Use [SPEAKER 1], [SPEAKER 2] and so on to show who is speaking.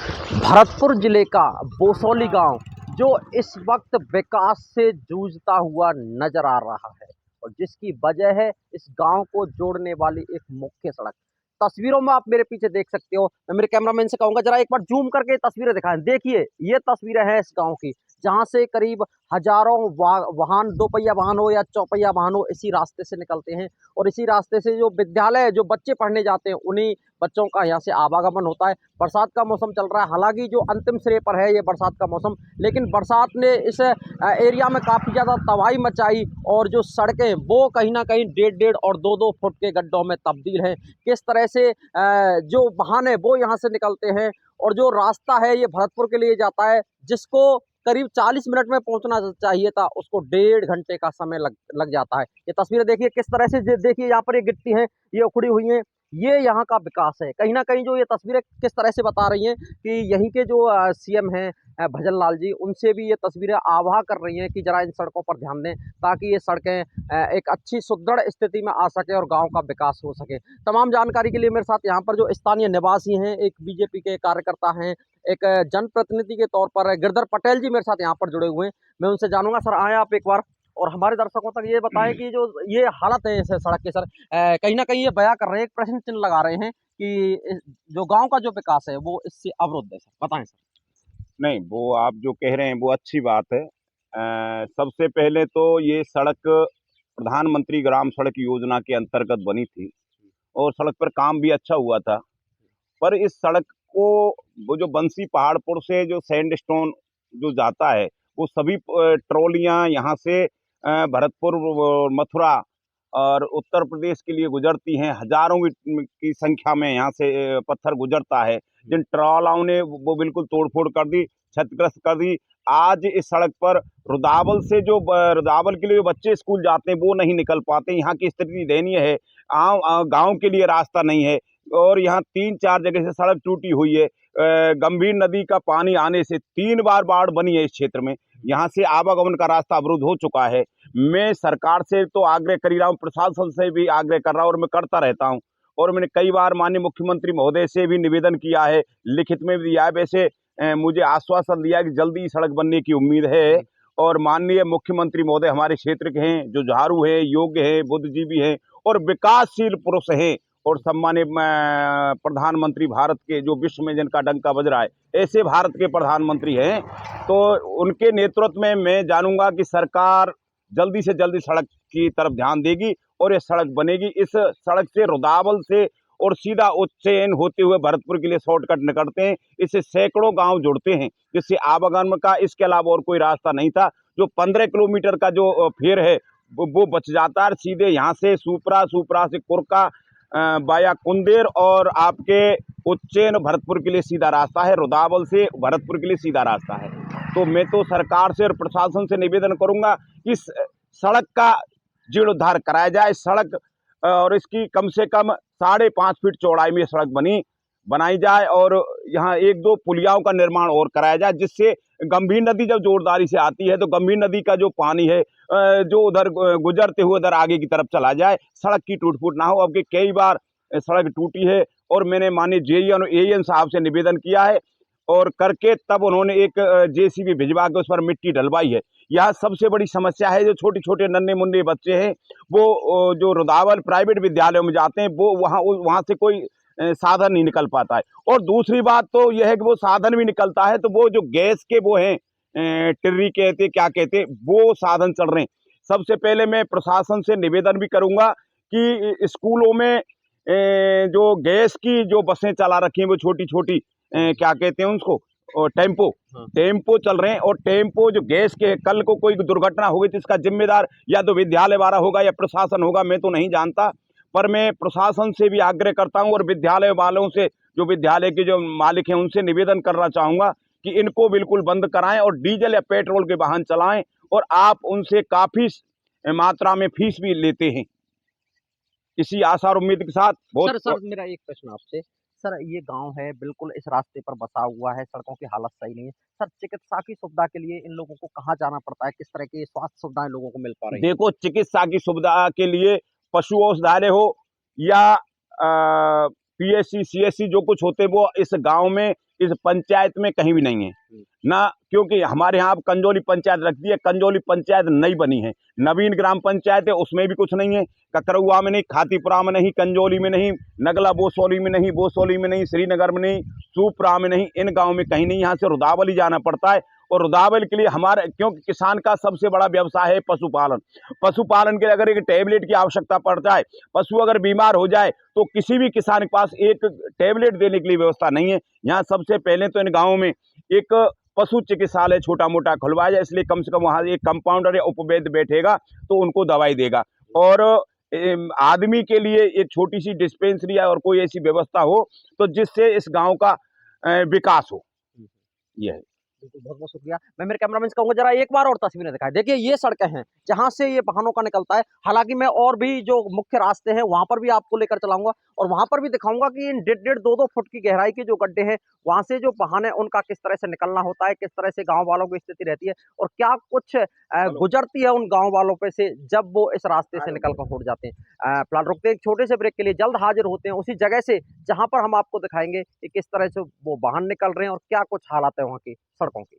[SPEAKER 1] भरतपुर जिले का बोसौली गांव जो इस वक्त विकास से जूझता हुआ नजर आ रहा है और जिसकी वजह है इस गांव को जोड़ने वाली एक मुख्य सड़क। तस्वीरों में आप मेरे पीछे देख सकते हो। मैं मेरे कैमरामैन से कहूंगा जरा एक बार जूम करके तस्वीरें दिखाएं। देखिए ये तस्वीरें हैं इस गांव की, जहां से करीब हजारों वाहन, दो पहिया वाहन हो या चौपहिया वाहन हो, इसी रास्ते से निकलते हैं और इसी रास्ते से जो विद्यालय, जो बच्चे पढ़ने जाते हैं, उन्हीं बच्चों का यहाँ से आवागमन होता है। बरसात का मौसम चल रहा है, हालांकि जो अंतिम सिरे पर है ये बरसात का मौसम, लेकिन बरसात ने इस एरिया में काफ़ी ज़्यादा तबाही मचाई और जो सड़कें वो कहीं ना कहीं 1.5 और 2-2 फुट के गड्ढों में तब्दील हैं। किस तरह से जो वाहन है वो यहाँ से निकलते हैं और जो रास्ता है ये भरतपुर के लिए जाता है, जिसको करीब 40 मिनट में पहुंचना चाहिए था, उसको 1.5 घंटे का समय लग जाता है। ये तस्वीरें देखिए किस तरह से, देखिए यहाँ पर ये गिट्टी है, ये उखड़ी हुई है, ये यहाँ का विकास है। कहीं ना कहीं जो ये तस्वीरें किस तरह से बता रही हैं कि यहीं के जो सीएम हैं भजन लाल जी, उनसे भी ये तस्वीरें आवाह कर रही हैं कि जरा इन सड़कों पर ध्यान दें ताकि ये सड़कें एक अच्छी सुदृढ़ स्थिति में आ सके और गांव का विकास हो सके। तमाम जानकारी के लिए मेरे साथ यहाँ पर जो स्थानीय निवासी हैं, एक बीजेपी के कार्यकर्ता हैं, एक जनप्रतिनिधि के तौर पर गिरधर पटेल जी मेरे साथ यहाँ पर जुड़े हुए हैं। मैं उनसे जानूंगा, सर आए आप एक बार और हमारे दर्शकों तक ये बताएं कि जो ये हालत है इस सड़क के, सर कहीं ना कहीं ये बयां कर रहे हैं, एक प्रश्न चिन्ह लगा रहे हैं कि जो गांव का जो विकास है वो इससे अवरुद्ध है। सर बताएं सर।
[SPEAKER 2] नहीं, वो आप जो कह रहे हैं वो अच्छी बात है। सबसे पहले तो ये सड़क प्रधानमंत्री ग्राम सड़क योजना के अंतर्गत बनी थी और सड़क पर काम भी अच्छा हुआ था। पर इस सड़क को वो जो बंसी पहाड़पुर से जो सैंडस्टोन जो जाता है, वो सभी ट्रॉलियां यहाँ से भरतपुर, मथुरा और उत्तर प्रदेश के लिए गुजरती हैं। हजारों की संख्या में यहाँ से पत्थर गुजरता है, जिन ट्रॉलाओं ने वो बिल्कुल तोड़फोड़ कर दी, क्षतिग्रस्त कर दी। आज इस सड़क पर रुदावल से जो रुदावल के लिए जो बच्चे स्कूल जाते हैं वो नहीं निकल पाते। यहाँ की स्थिति दयनीय है। गांव के लिए रास्ता नहीं है और यहाँ 3-4 जगह से सड़क टूटी हुई है। गंभीर नदी का पानी आने से 3 बार बाढ़ बनी है इस क्षेत्र में। यहाँ से आवागमन का रास्ता अवरुद्ध हो चुका है। मैं सरकार से तो आग्रह कर ही रहा हूँ, प्रशासन से भी आग्रह कर रहा हूँ और मैं करता रहता हूँ और मैंने कई बार माननीय मुख्यमंत्री महोदय से भी निवेदन किया है, लिखित में भी दिया है। वैसे मुझे आश्वासन दिया कि जल्दी सड़क बनने की उम्मीद है और माननीय मुख्यमंत्री महोदय हमारे क्षेत्र के हैं, जो झाड़ू हैं, योग्य हैं, बुद्धिजीवी हैं और विकासशील पुरुष हैं और सम्मानित प्रधानमंत्री भारत के, जो विश्व में जिनका डंका बज रहा है, ऐसे भारत के प्रधानमंत्री हैं। तो उनके नेतृत्व में मैं जानूंगा कि सरकार जल्दी से जल्दी सड़क की तरफ ध्यान देगी और ये सड़क बनेगी। इस सड़क से रुदावल से और सीधा उज्जैन होते हुए भरतपुर के लिए शॉर्टकट निकलते हैं। इससे सैकड़ों गांव जुड़ते हैं, जिससे आवागमन का इसके अलावा और कोई रास्ता नहीं था। जो 15 किलोमीटर का जो फेर है वो बच जाता है। सीधे यहाँ से सुपरा, सुपरा से कुरका, बाया कुंदेर और आपके उज्जैन भरतपुर के लिए सीधा रास्ता है। रुदावल से भरतपुर के लिए सीधा रास्ता है। तो मैं तो सरकार से और प्रशासन से निवेदन करूंगा कि इस सड़क का जीर्णोद्धार कराया जाए। सड़क और इसकी कम से कम 5.5 फीट चौड़ाई में सड़क बनाई जाए और यहाँ 1-2 पुलियाओं का निर्माण और कराया जाए, जिससे गंभीर नदी जब जोरदारी से आती है तो गंभीर नदी का जो पानी है जो उधर गुजरते हुए उधर आगे की तरफ चला जाए, सड़क की टूट फूट ना हो। अब कई बार सड़क टूटी है और मैंने माननीय जेईएन और एईएन साहब से निवेदन किया है और करके तब उन्होंने एक जेसीबी भिजवा के उस पर मिट्टी डलवाई है। यहाँ सबसे बड़ी समस्या है, जो छोटे छोटे नन्हे मुन्ने बच्चे हैं वो जो रुदावल प्राइवेट विद्यालयों में जाते हैं, वो वहाँ से कोई साधन नहीं निकल पाता है। और दूसरी बात तो यह है कि वो साधन भी निकलता है तो वो जो गैस के वो हैं, टिर्री कहते क्या कहते, वो साधन चल रहे हैं। सबसे पहले मैं प्रशासन से निवेदन भी करूंगा कि स्कूलों में जो गैस की जो बसें चला रखी हैं, वो छोटी छोटी क्या कहते हैं उसको, टेम्पो, टेम्पो चल रहे हैं और टेम्पो जो गैस के, कल को कोई दुर्घटना होगी तो इसका जिम्मेदार या तो विद्यालय वाला होगा या प्रशासन होगा, मैं तो नहीं जानता। पर मैं प्रशासन से भी आग्रह करता हूं और विद्यालय वालों से, जो विद्यालय के जो मालिक हैं, उनसे निवेदन करना चाहूंगा कि इनको बिल्कुल बंद कराएं और डीजल या पेट्रोल के वाहन चलाएं और आप उनसे काफी मात्रा में फीस भी लेते हैं। इसी आशा और उम्मीद के साथ
[SPEAKER 1] सर मेरा एक प्रश्न आपसे, सर ये गांव है बिल्कुल इस रास्ते पर बसा हुआ है, सड़कों की हालत सही नहीं है, सर चिकित्सा की सुविधा के लिए इन लोगों को कहाँ जाना पड़ता है, किस तरह की स्वास्थ्य सुविधाएं लोगों को मिल पा रही है?
[SPEAKER 2] देखो, चिकित्सा की सुविधा के लिए पशु औषधालय हो या पीएससी सीएससी जो कुछ होते वो इस गांव में, इस पंचायत में कहीं भी नहीं है ना, क्योंकि हमारे यहाँ अब कंजोली पंचायत रख दी है। कंजोली पंचायत नई बनी है, नवीन ग्राम पंचायत है, उसमें भी कुछ नहीं है। ककरौआ में नहीं, खातीपुरा में नहीं, कंजोली में नहीं, नगला बोसोली में नहीं, बोसोली में नहीं, श्रीनगर में नहीं, सूपरा में नहीं, इन गाँव में कहीं नहीं। यहाँ से रुदावली जाना पड़ता है, और रुदावल के लिए हमारे, क्योंकि किसान का सबसे बड़ा व्यवसाय है पशुपालन। पशुपालन के लिए अगर एक टैबलेट की आवश्यकता पड़ जाए, पशु अगर बीमार हो जाए, तो किसी भी किसान के पास एक टैबलेट देने के लिए व्यवस्था नहीं है। यहाँ सबसे पहले तो इन गाँवों में एक पशु चिकित्सालय छोटा मोटा खुलवाया जाए, इसलिए कम से कम वहाँ एक कंपाउंडर या उपवैद्य बैठेगा तो उनको दवाई देगा, और आदमी के लिए एक छोटी सी डिस्पेंसरी और कोई ऐसी व्यवस्था हो तो जिससे इस गांव का विकास हो। यह है।
[SPEAKER 1] बिल्कुल, बहुत-बहुत शुक्रिया। मैं मेरे कैमरामैन से कहूँगा जरा एक बार और तस्वीरें दिखाएँ। देखिए ये सड़कें हैं, जहाँ से ये वाहनों का निकलता है। हालाँकि मैं और भी जो मुख्य रास्ते हैं, वहाँ पर भी आपको लेकर चलाऊँगा और वहाँ पर भी दिखाऊँगा कि इन डेढ़-डेढ़, 2-2 फुट की गहराई के जो गड्ढे हैं, वहाँ से जो वाहन है, उनका किस तरह से निकलना होता है, किस तरह से गाँव वालों की स्थिति रहती है और क्या कुछ गुज़रती है उन गाँव वालों पे से जब वो इस रास्ते से निकल कर उठ जाते हैं। फिलहाल रुकते हैं एक छोटे से ब्रेक के लिए, जल्द हाज़िर होते हैं उसी जगह से, जहाँ पर हम आपको दिखाएँगे कि किस तरह से वो वाहन निकल रहे हैं और क्या कुछ हालात है वहाँ की सड़कों की।